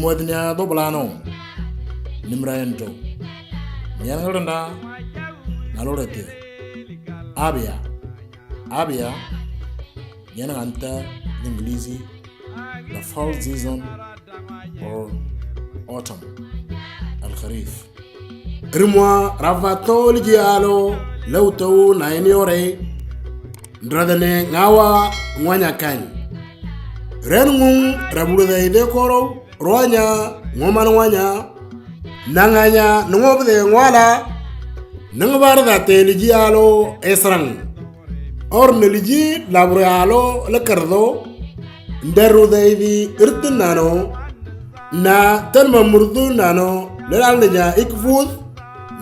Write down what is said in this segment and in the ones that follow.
modnya do blano nimraento nyangalanda nalorete abia yana anta English the fall season or autumn al-kharif rimwa ravato ligialo lawto na iniore ndradane ngawa mwanya kan renung rabulude ide koro ronya ngoman wanya nanganya ngobde ngwala nangbarda te ligialo esrang or neliji labralo lekardo ndarude di irtinano na tanma murdu nano lalanja ikfud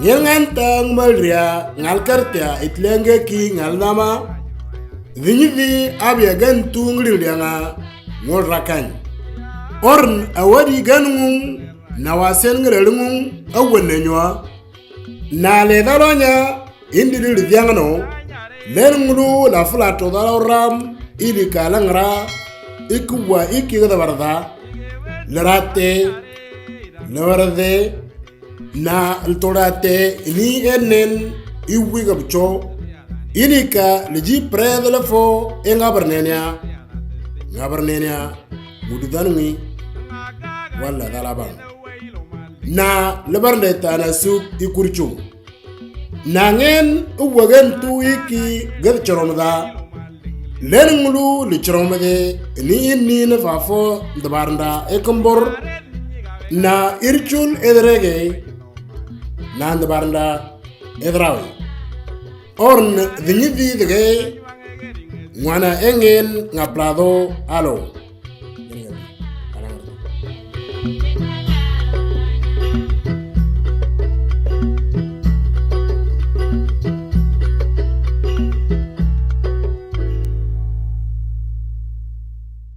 nyanganta ngmalria ngalkartia itlenge ki ngaldama dinyivi abya gantu ngrilanga ngolrakan orn awadi ganung nawasen ngrelung awennywa na le dalonya indil diangno lerngulu la flato daloram ili kalangra ikwa ikigada barda larate lawarade na altorate ni enen iwiga bcho ilika liji predlefo ngabarnenia mududanwi wala dalaban na lebarnde tana suk ikurchu nangen uwagen tu iki gerchoromda lenngulu lichoromde ni na fafo dabarnda ekombor na irchul edrege na dabarnda edrawi orn dinyivi dege ngwana engen ngaplado alo